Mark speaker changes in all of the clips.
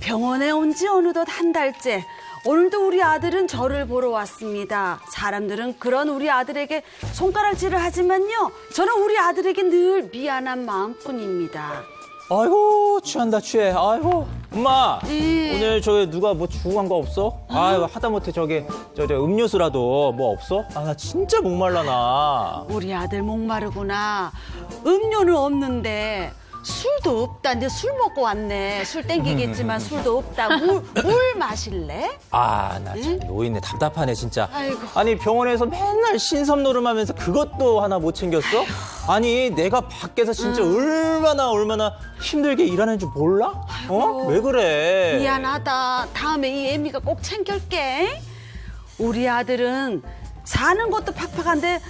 Speaker 1: 병원에 온 지 어느덧 한 달째. 오늘도 우리 아들은 저를 보러 왔습니다. 사람들은 그런 우리 아들에게 손가락질을 하지만요. 저는 우리 아들에게 늘 미안한 마음뿐입니다.
Speaker 2: 아이고 취한다 취해. 아이고 엄마 오늘 저기 누가 뭐 주고 간 거 없어? 아이고 하다못해 저 음료수라도 뭐 없어? 아 나 진짜 목말라 나.
Speaker 1: 우리 아들 목마르구나. 음료는 없는데 술도 없다. 이제 술 먹고 왔네. 술 땡기겠지만 술도 없다. 물 마실래?
Speaker 2: 아 나 참 노인네 답답하네 진짜.
Speaker 1: 아이고.
Speaker 2: 아니 병원에서 맨날 신섭노름하면서 그것도 하나 못 챙겼어? 아니 내가 밖에서 진짜 얼마나 힘들게 일하는 줄 몰라? 어? 왜 그래?
Speaker 1: 미안하다. 다음에 이 애미가 꼭 챙길게. 우리 아들은 사는 것도 팍팍한데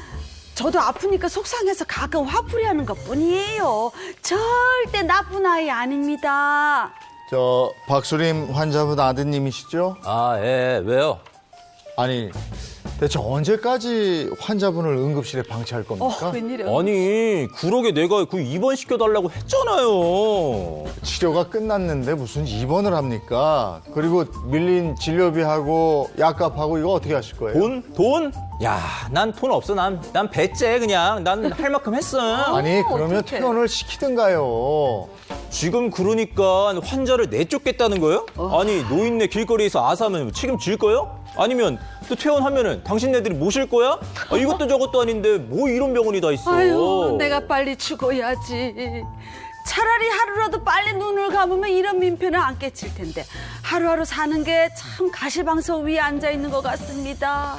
Speaker 1: 저도 아프니까 속상해서 가끔 화풀이하는 것뿐이에요. 절대 나쁜 아이 아닙니다.
Speaker 3: 저 박수림 환자분 아드님이시죠?
Speaker 2: 아 예 왜요?
Speaker 3: 아니 대체 언제까지 환자분을 응급실에 방치할 겁니까?
Speaker 1: 웬일이야?
Speaker 2: 아니 그러게 내가 그 입원시켜달라고 했잖아요.
Speaker 3: 치료가 끝났는데 무슨 입원을 합니까? 그리고 밀린 진료비하고 약값하고 이거 어떻게 하실 거예요?
Speaker 2: 돈? 야, 난 돈 없어. 난 배째 그냥. 난 할 만큼 했어.
Speaker 3: 아니 그러면
Speaker 1: 어떡해.
Speaker 3: 퇴원을 시키든가요.
Speaker 2: 지금 그러니까 환자를 내쫓겠다는 거예요? 아니 노인네 길거리에서 아사하면 책임질 거예요? 아니면 또 퇴원하면은 당신네들이 모실 거야? 아, 이것도 저것도 아닌데 뭐 이런 병원이 다 있어.
Speaker 1: 아유, 내가 빨리 죽어야지. 차라리 하루라도 빨리 눈을 감으면 이런 민폐는 안 끼칠 텐데 하루하루 사는 게 참 가시방석 위에 앉아 있는 것 같습니다.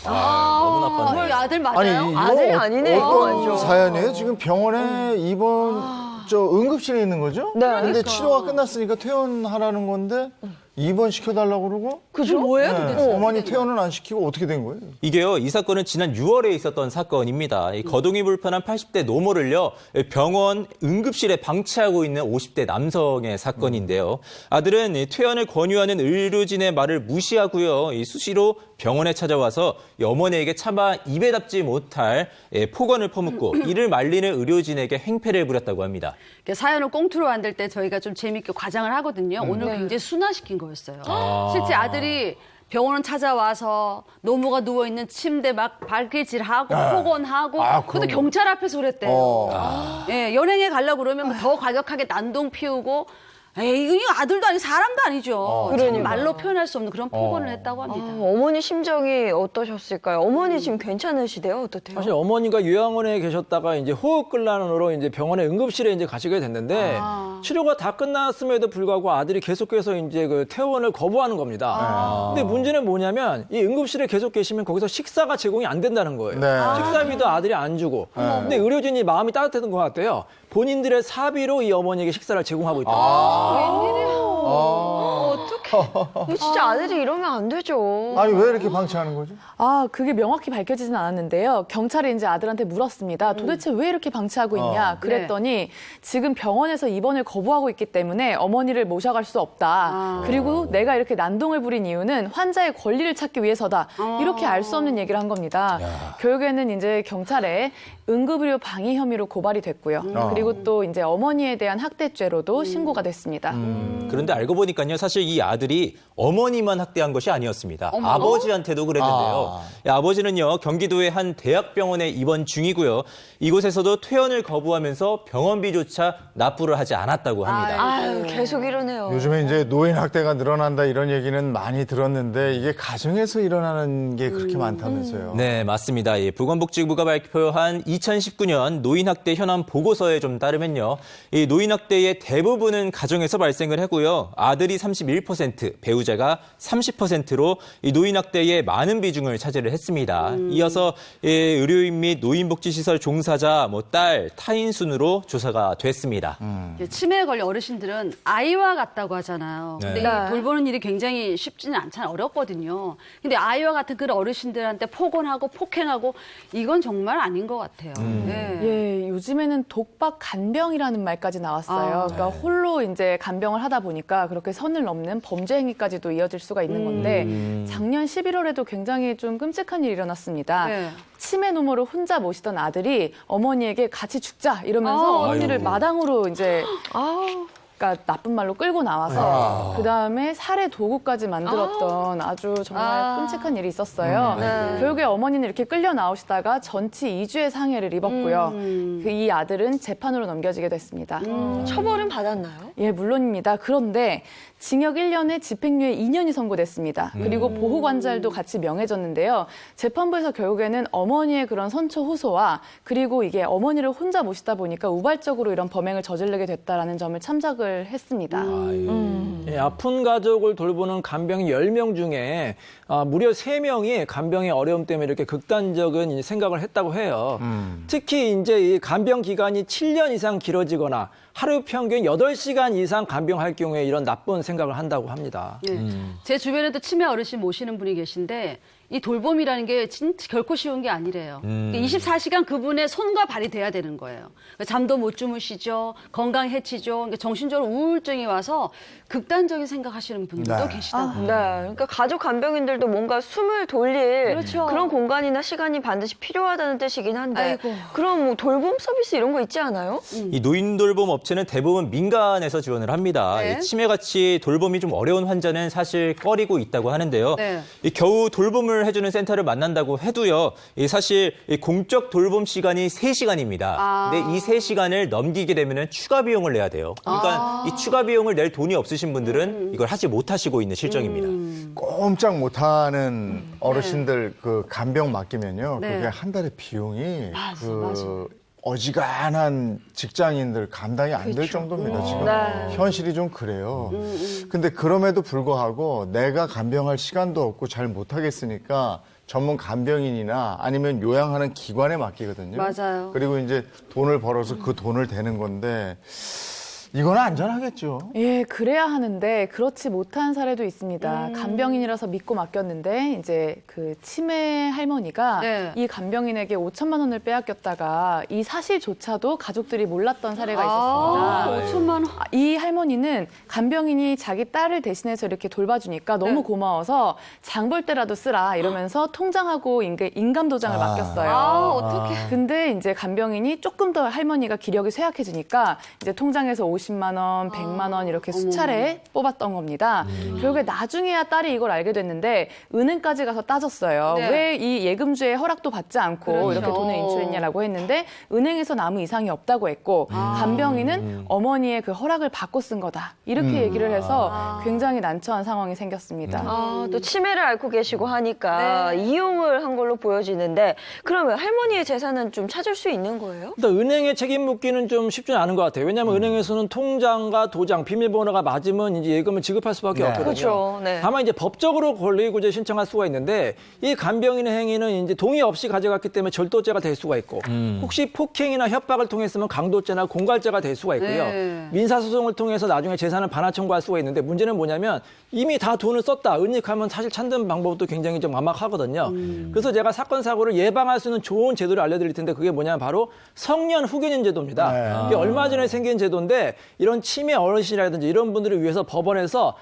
Speaker 2: 너무 나빴네.
Speaker 4: 우리 아들 맞아요?
Speaker 3: 아니 이거
Speaker 4: 아들이 아니네요.
Speaker 3: 어떤
Speaker 4: 완전.
Speaker 3: 사연이에요? 지금 병원에 입원 저 응급실에 있는 거죠?
Speaker 4: 네.
Speaker 3: 근데 치료가 끝났으니까 퇴원하라는 건데 입원 시켜달라고 그러고?
Speaker 1: 그죠? 뭐예요?
Speaker 3: 네.
Speaker 1: 도대체?
Speaker 3: 어머니 퇴원은 안 시키고 어떻게 된 거예요?
Speaker 2: 이게요, 이 사건은 지난 6월에 있었던 사건입니다. 이 거동이 불편한 80대 노모를요, 병원 응급실에 방치하고 있는 50대 남성의 사건인데요. 아들은 이 퇴원을 권유하는 의료진의 말을 무시하고요, 이 수시로 병원에 찾아와서 이 어머니에게 차마 입에 담지 못할 폭언을 퍼붓고 이를 말리는 의료진에게 행패를 부렸다고 합니다.
Speaker 1: 사연을 꽁투로 만들 때 저희가 좀 재밌게 과장을 하거든요. 오늘 굉장히 순화시킨 거였어요. 실제 아들이 병원 찾아와서 노모가 누워있는 침대 막 발길질하고 폭언하고 그것도 경찰 앞에서 그랬대요. 예, 연행에 가려고 그러면 더 과격하게 난동 피우고 에이, 이거 아들도 아니고 사람도 아니죠. 참 말로 표현할 수 없는 그런 폭언을 했다고 합니다.
Speaker 4: 어머니 심정이 어떠셨을까요? 어머니 지금 괜찮으시대요? 어떠세요?
Speaker 5: 사실 어머니가 요양원에 계셨다가 이제 호흡곤란으로 이제 병원에 응급실에 이제 가시게 됐는데 치료가 다 끝났음에도 불구하고 아들이 계속해서 이제 그 퇴원을 거부하는 겁니다. 근데 문제는 뭐냐면 이 응급실에 계속 계시면 거기서 식사가 제공이 안 된다는 거예요.
Speaker 3: 네.
Speaker 5: 식사비도 아들이 안 주고. 근데 의료진이 마음이 따뜻했던 것 같아요. 본인들의 사비로 이 어머니에게 식사를 제공하고 있다.
Speaker 4: 어떡해. 진짜 아들이 이러면 안 되죠.
Speaker 3: 아니 왜 이렇게 방치하는 거죠?
Speaker 6: 그게 명확히 밝혀지진 않았는데요. 경찰이 이제 아들한테 물었습니다. 도대체 왜 이렇게 방치하고 있냐? 그랬더니 지금 병원에서 입원을 거부하고 있기 때문에 어머니를 모셔갈 수 없다. 그리고 내가 이렇게 난동을 부린 이유는 환자의 권리를 찾기 위해서다. 이렇게 알 수 없는 얘기를 한 겁니다. 결국에는 이제 경찰에 응급의료 방해 혐의로 고발이 됐고요. 그리고 또 이제 어머니에 대한 학대죄로도 신고가 됐습니다.
Speaker 2: 그런데 알고 보니까요, 사실 이 아들이 어머니만 학대한 것이 아니었습니다. 아버지한테도 그랬는데요. 아버지는요, 경기도의 한 대학병원에 입원 중이고요. 이곳에서도 퇴원을 거부하면서 병원비조차 납부를 하지 않았다고 합니다.
Speaker 4: 아유, 계속 이러네요.
Speaker 3: 요즘에 이제 노인 학대가 늘어난다 이런 얘기는 많이 들었는데 이게 가정에서 일어나는 게 그렇게 많다면서요.
Speaker 2: 네, 맞습니다. 보건복지부가 발표한 2019년 노인학대 현황 보고서에 좀 따르면요. 이 노인학대의 대부분은 가정에서 발생을 하고요. 아들이 31%, 배우자가 30%로 이 노인학대의 많은 비중을 차지를 했습니다. 이어서 의료인 및 노인복지시설 종사자, 딸, 타인 순으로 조사가 됐습니다.
Speaker 1: 치매에 걸린 어르신들은 아이와 같다고 하잖아요. 근데
Speaker 2: 네.
Speaker 1: 이 돌보는 일이 굉장히 쉽지는 않잖아요. 어렵거든요. 근데 아이와 같은 그런 어르신들한테 폭언하고 폭행하고 이건 정말 아닌 것 같아요. 네.
Speaker 6: 예, 요즘에는 독박 간병이라는 말까지 나왔어요. 그러니까 홀로 이제 간병을 하다 보니까 그렇게 선을 넘는 범죄 행위까지도 이어질 수가 있는 건데 작년 11월에도 굉장히 좀 끔찍한 일이 일어났습니다.
Speaker 1: 네.
Speaker 6: 치매 노모를 혼자 모시던 아들이 어머니에게 같이 죽자 이러면서 어머니를 마당으로 이제 그러니까 나쁜 말로 끌고 나와서 그다음에 살해 도구까지 만들었던 아주 정말 끔찍한 일이 있었어요. 결국에 어머니는 이렇게 끌려 나오시다가 전치 2주의 상해를 입었고요. 이 아들은 재판으로 넘겨지게 됐습니다.
Speaker 4: 처벌은 받았나요?
Speaker 6: 예, 물론입니다. 그런데 징역 1년에 집행유예 2년이 선고됐습니다. 그리고 보호관찰도 같이 명해졌는데요. 재판부에서 결국에는 어머니의 그런 선처 호소와 그리고 이게 어머니를 혼자 모시다 보니까 우발적으로 이런 범행을 저지르게 됐다라는 점을 참작을 했습니다.
Speaker 5: 예, 아픈 가족을 돌보는 간병 10명 중에 무려 3명이 간병의 어려움 때문에 이렇게 극단적인 생각을 했다고 해요. 특히 이제 이 간병 기간이 7년 이상 길어지거나 하루 평균 8시간 이상 간병할 경우에 이런 나쁜 생각을 한다고 합니다.
Speaker 1: 네. 제 주변에도 치매 어르신 모시는 분이 계신데 이 돌봄이라는 게 진짜 결코 쉬운 게 아니래요. 24시간 그분의 손과 발이 돼야 되는 거예요. 잠도 못 주무시죠. 건강 해치죠. 그러니까 정신적으로 우울증이 와서 극단적인 생각하시는 분들도 계시다고요.
Speaker 4: 네, 그러니까 가족 간병인들도 뭔가 숨을 돌릴
Speaker 1: 그렇죠.
Speaker 4: 그런 공간이나 시간이 반드시 필요하다는 뜻이긴 한데
Speaker 1: 아이고.
Speaker 4: 그럼 뭐 돌봄 서비스 이런 거 있지 않아요?
Speaker 2: 이 노인 돌봄 업체는 대부분 민간에서 지원을 합니다.
Speaker 1: 네.
Speaker 2: 이 치매같이 돌봄이 좀 어려운 환자는 사실 꺼리고 있다고 하는데요.
Speaker 1: 네.
Speaker 2: 이 겨우 돌봄을 해주는 센터를 만난다고 해도요. 이 사실 이 공적 돌봄 시간이 3시간입니다. 근데 이 3시간을 넘기게 되면 추가 비용을 내야 돼요. 그러니까 이 추가 비용을 낼 돈이 없으신 분들은 이걸 하지 못하시고 있는 실정입니다.
Speaker 3: 꼼짝 못하는 어르신들 그 간병 맡기면요.
Speaker 1: 네.
Speaker 3: 그게 한 달에 비용이
Speaker 1: 맞아.
Speaker 3: 어지간한 직장인들 감당이 안 될 정도입니다. 지금
Speaker 4: 네.
Speaker 3: 현실이 좀 그래요. 근데 그럼에도 불구하고 내가 간병할 시간도 없고 잘 못하겠으니까 전문 간병인이나 아니면 요양하는 기관에 맡기거든요.
Speaker 1: 맞아요.
Speaker 3: 그리고 이제 돈을 벌어서 그 돈을 대는 건데 이건 안전하겠죠.
Speaker 6: 예, 그래야 하는데 그렇지 못한 사례도 있습니다. 간병인이라서 믿고 맡겼는데 이제 그 치매 할머니가
Speaker 1: 네.
Speaker 6: 이 간병인에게 5천만 원을 빼앗겼다가 이 사실조차도 가족들이 몰랐던 사례가 있었습니다.
Speaker 1: 5천만 원.
Speaker 6: 이 할머니는 간병인이 자기 딸을 대신해서 이렇게 돌봐주니까 너무
Speaker 1: 네.
Speaker 6: 고마워서 장 볼 때라도 쓰라 이러면서 통장하고 인감 도장을 맡겼어요.
Speaker 1: 어떡해.
Speaker 6: 근데 이제 간병인이 조금 더 할머니가 기력이 쇠약해지니까 이제 통장에서 50만 원, 100만 원 이렇게 수차례 뽑았던 겁니다. 결국에 나중에야 딸이 이걸 알게 됐는데 은행까지 가서 따졌어요.
Speaker 1: 네.
Speaker 6: 왜 이 예금주의 허락도 받지 않고
Speaker 1: 그렇죠.
Speaker 6: 이렇게 돈을 인출했냐라고 했는데 은행에서는 아무 이상이 없다고 했고 간병인은 어머니의 그 허락을 받고 쓴 거다. 이렇게 얘기를 해서 굉장히 난처한 상황이 생겼습니다.
Speaker 4: 또 치매를 앓고 계시고 하니까 이용을 한 걸로 보여지는데 그러면 할머니의 재산은 좀 찾을 수 있는 거예요?
Speaker 5: 일단 은행에 책임 묻기는 좀 쉽지는 않은 것 같아요. 왜냐하면 은행에서는 통장과 도장, 비밀번호가 맞으면 이제 예금을 지급할 수밖에 없거든요.
Speaker 4: 그렇죠. 네.
Speaker 5: 다만 이제 법적으로 권리구제 신청할 수가 있는데 이 간병인의 행위는 이제 동의 없이 가져갔기 때문에 절도죄가 될 수가 있고 혹시 폭행이나 협박을 통했으면 강도죄나 공갈죄가 될 수가 있고요.
Speaker 1: 네.
Speaker 5: 민사소송을 통해서 나중에 재산을 반환 청구할 수가 있는데 문제는 뭐냐면 이미 다 돈을 썼다. 은닉하면 사실 찾는 방법도 굉장히 좀 막막하거든요. 그래서 제가 사건 사고를 예방할 수 있는 좋은 제도를 알려드릴 텐데 그게 뭐냐면 바로 성년 후견인 제도입니다. 이게 얼마 전에 생긴 제도인데 이런 치매 어르신이라든지 이런 분들을 위해서 법원에서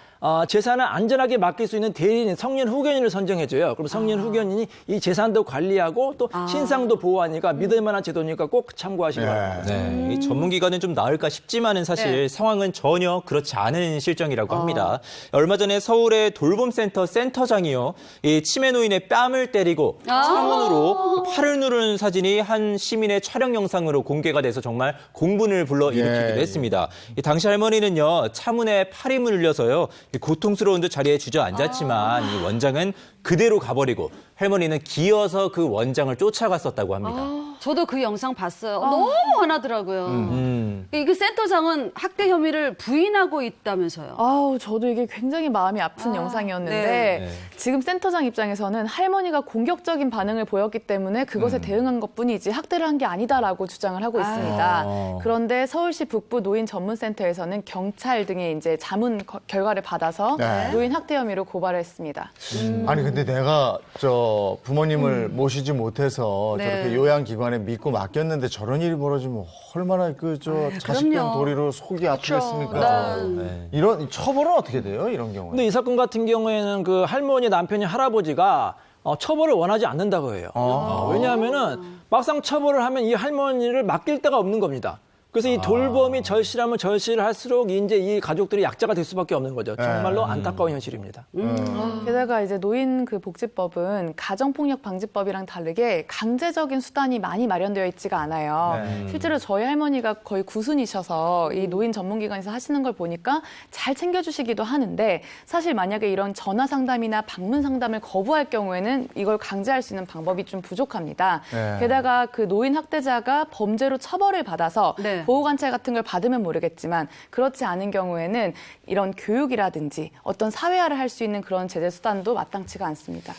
Speaker 5: 재산을 안전하게 맡길 수 있는 대리인, 성년 후견인을 선정해줘요. 그럼 성년 후견인이 이 재산도 관리하고 또 신상도 보호하니까 믿을 만한 제도니까 꼭 참고하시기 바랍니다.
Speaker 2: 네, 이 전문기관은 좀 나을까 싶지만은 사실 상황은 전혀 그렇지 않은 실정이라고 합니다. 얼마 전에 서울의 돌봄센터 센터장이요, 이 치매 노인의 뺨을 때리고 창문으로 팔을 누르는 사진이 한 시민의 촬영 영상으로 공개가 돼서 정말 공분을 불러일으키기도 했습니다. 이 당시 할머니는요, 차문에 팔이 물려서요, 고통스러운 듯 자리에 주저앉았지만 이 원장은 그대로 가버리고 할머니는 기어서 그 원장을 쫓아갔었다고 합니다.
Speaker 1: 저도 그 영상 봤어요. 너무 화나더라고요. 이 센터장은 학대 혐의를 부인하고 있다면서요.
Speaker 6: 아우, 저도 이게 굉장히 마음이 아픈 영상이었는데 지금 센터장 입장에서는 할머니가 공격적인 반응을 보였기 때문에 그것에 대응한 것뿐이지 학대를 한 게 아니다라고 주장을 하고 있습니다. 그런데 서울시 북부 노인 전문센터에서는 경찰 등의 이제 자문 결과를 받아서 노인 학대 혐의로 고발을 했습니다.
Speaker 3: 아니 근데 내가 저 부모님을 모시지 못해서 저렇게 요양기관에 믿고 맡겼는데 저런 일이 벌어지면 얼마나 그 저 자식된
Speaker 1: 그럼요.
Speaker 3: 도리로 속이 아프겠습니까? 이런 처벌은 어떻게 돼요? 이런 경우에?
Speaker 5: 근데 이 사건 같은 경우에는 그 할머니, 남편이, 할아버지가 처벌을 원하지 않는다고 해요. 왜냐하면은 막상 처벌을 하면 이 할머니를 맡길 데가 없는 겁니다. 그래서 이 돌봄이 절실하면 절실할수록 이제 이 가족들이 약자가 될 수밖에 없는 거죠. 정말로 안타까운 현실입니다.
Speaker 6: 게다가 이제 노인 그 복지법은 가정폭력 방지법이랑 다르게 강제적인 수단이 많이 마련되어 있지가 않아요. 실제로 저희 할머니가 거의 구순이셔서 이 노인 전문기관에서 하시는 걸 보니까 잘 챙겨주시기도 하는데 사실 만약에 이런 전화 상담이나 방문 상담을 거부할 경우에는 이걸 강제할 수 있는 방법이 좀 부족합니다. 게다가 그 노인 학대자가 범죄로 처벌을 받아서
Speaker 1: 네.
Speaker 6: 보호관찰 같은 걸 받으면 모르겠지만 그렇지 않은 경우에는 이런 교육이라든지 어떤 사회화를 할 수 있는 그런 제재 수단도 마땅치가 않습니다.